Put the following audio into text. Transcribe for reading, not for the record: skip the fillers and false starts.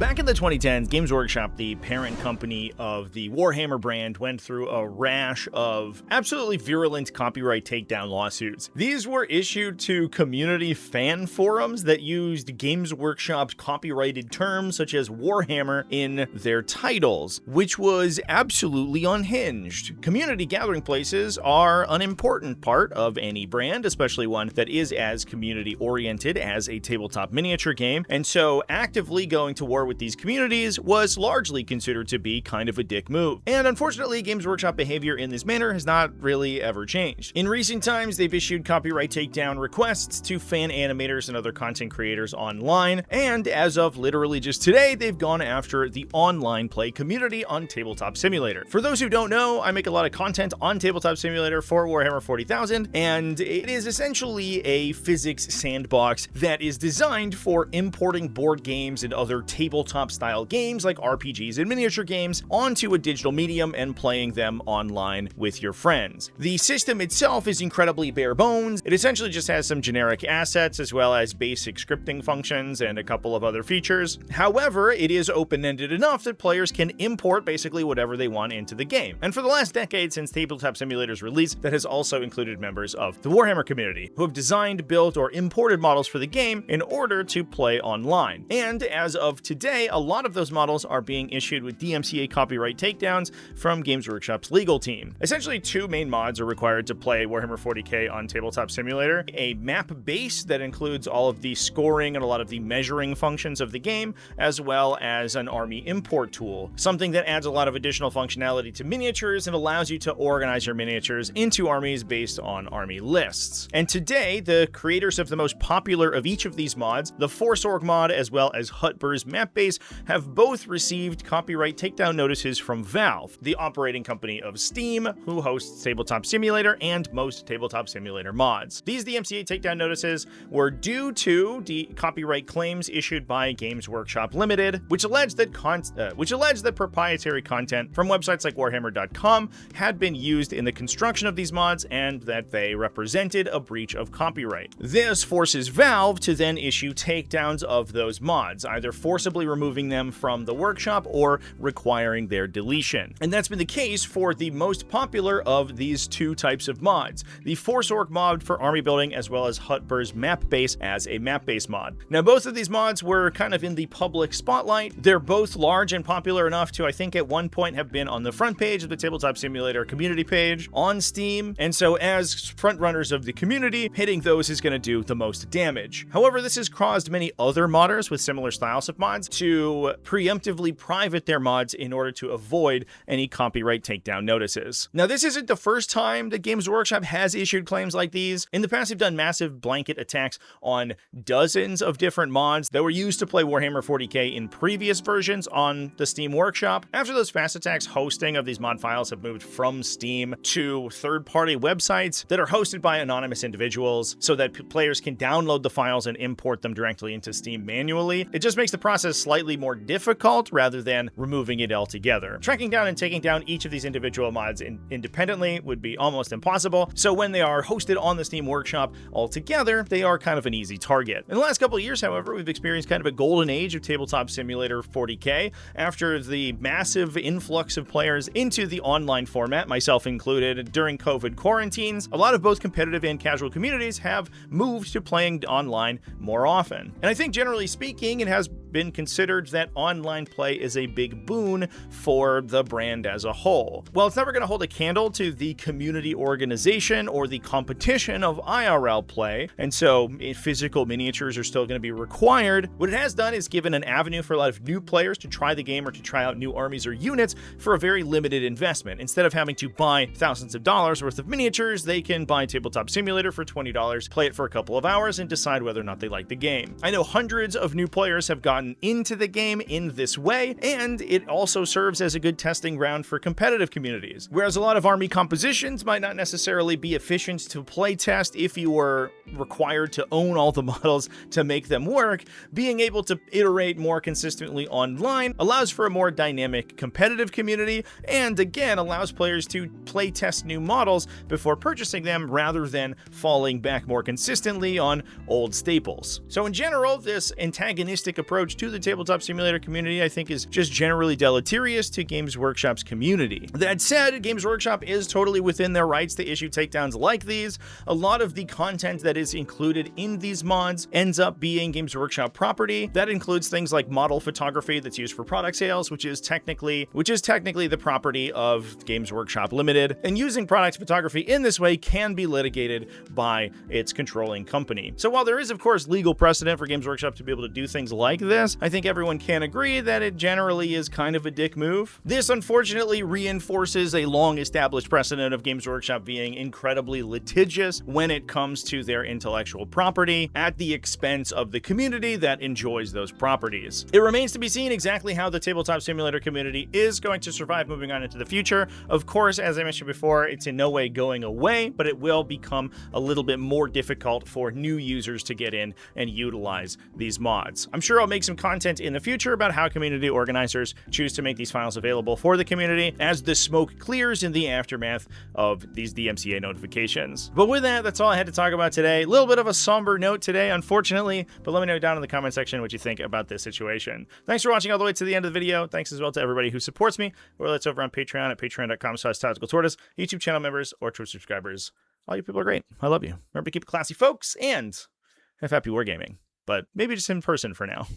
Back in the 2010s, Games Workshop, the parent company of the Warhammer brand, went through a rash of absolutely virulent copyright takedown lawsuits. These were issued to community fan forums that used Games Workshop's copyrighted terms such as Warhammer in their titles, which was absolutely unhinged. Community gathering places are an important part of any brand, especially one that is as community-oriented as a tabletop miniature game, and so actively going to war with these communities was largely considered to be kind of a dick move. And unfortunately, Games Workshop behavior in this manner has not really ever changed. In recent times, they've issued copyright takedown requests to fan animators and other content creators online, and as of literally just today, they've gone after the online play community on Tabletop Simulator. For those who don't know, I make a lot of content on Tabletop Simulator for Warhammer 40,000, and it is essentially a physics sandbox that is designed for importing board games and other tabletop style games like RPGs and miniature games onto a digital medium and playing them online with your friends. The system itself is incredibly bare bones. It essentially just has some generic assets as well as basic scripting functions and a couple of other features. However, it is open-ended enough that players can import basically whatever they want into the game. And for the last decade since Tabletop Simulator's release, that has also included members of the Warhammer community who have designed, built, or imported models for the game in order to play online. And as of today, a lot of those models are being issued with DMCA copyright takedowns from Games Workshop's legal team. Essentially, two main mods are required to play Warhammer 40k on Tabletop Simulator: a map base that includes all of the scoring and a lot of the measuring functions of the game, as well as an army import tool, something that adds a lot of additional functionality to miniatures and allows you to organize your miniatures into armies based on army lists. And today, the creators of the most popular of each of these mods, the Force Org mod as well as Hutbur's map base, have both received copyright takedown notices from Valve, the operating company of Steam, who hosts Tabletop Simulator and most Tabletop Simulator mods. These DMCA takedown notices were due to the copyright claims issued by Games Workshop Limited, which alleged that proprietary content from websites like Warhammer.com had been used in the construction of these mods and that they represented a breach of copyright. This forces Valve to then issue takedowns of those mods, either forcibly removing them from the workshop or requiring their deletion. And that's been the case for the most popular of these two types of mods, the Force Org mod for army building as well as Hutbur's map base as a map base mod. Now, both of these mods were kind of in the public spotlight. They're both large and popular enough to, I think, at one point have been on the front page of the Tabletop Simulator community page on Steam, and so as frontrunners of the community, hitting those is going to do the most damage. However, this has caused many other modders with similar styles of mods to preemptively private their mods in order to avoid any copyright takedown notices. Now, this isn't the first time that Games Workshop has issued claims like these. In the past, they've done massive blanket attacks on dozens of different mods that were used to play Warhammer 40k in previous versions on the Steam Workshop. After those fast attacks, hosting of these mod files have moved from Steam to third-party websites that are hosted by anonymous individuals so that players can download the files and import them directly into Steam manually. It just makes the process slightly more difficult rather than removing it altogether. Tracking down and taking down each of these individual mods independently would be almost impossible, so when they are hosted on the Steam Workshop altogether, they are kind of an easy target. In the last couple of years, however, we've experienced kind of a golden age of Tabletop Simulator 40k after the massive influx of players into the online format, myself included, during COVID quarantines. A lot of both competitive and casual communities have moved to playing online more often. And I think generally speaking, it has been considered that online play is a big boon for the brand as a whole. While it's never going to hold a candle to the community organization or the competition of IRL play, and so physical miniatures are still going to be required, what it has done is given an avenue for a lot of new players to try the game or to try out new armies or units for a very limited investment. Instead of having to buy thousands of dollars worth of miniatures, they can buy Tabletop Simulator for $20, play it for a couple of hours, and decide whether or not they like the game. I know hundreds of new players have gotten into the game in this way, and it also serves as a good testing ground for competitive communities. Whereas a lot of army compositions might not necessarily be efficient to play test if you were required to own all the models to make them work, being able to iterate more consistently online allows for a more dynamic competitive community, and again allows players to play test new models before purchasing them rather than falling back more consistently on old staples. So in general, this antagonistic approach approach to the Tabletop Simulator community, I think, is just generally deleterious to Games Workshop's community. That said, Games Workshop is totally within their rights to issue takedowns like these. A lot of the content that is included in these mods ends up being Games Workshop property. That includes things like model photography that's used for product sales, which is technically the property of Games Workshop Limited. And using product photography in this way can be litigated by its controlling company. So while there is, of course, legal precedent for Games Workshop to be able to do things like this, I think everyone can agree that it generally is kind of a dick move. This unfortunately reinforces a long-established precedent of Games Workshop being incredibly litigious when it comes to their intellectual property at the expense of the community that enjoys those properties. It remains to be seen exactly how the Tabletop Simulator community is going to survive moving on into the future. Of course, as I mentioned before, it's in no way going away, but it will become a little bit more difficult for new users to get in and utilize these mods. I'm sure I'll make some content in the future about how community organizers choose to make these files available for the community as the smoke clears in the aftermath of these DMCA notifications. But with that, that's all I had to talk about today. A little bit of a somber note today, unfortunately, but let me know down in the comment section what you think about this situation. Thanks for watching all the way to the end of the video. Thanks as well to everybody who supports me, whether that's over on Patreon at patreon.com/TacticalTortoise, YouTube channel members, or Twitch subscribers. All you people are great. I love you. Remember to keep it classy, folks, and have happy wargaming. But maybe just in person for now.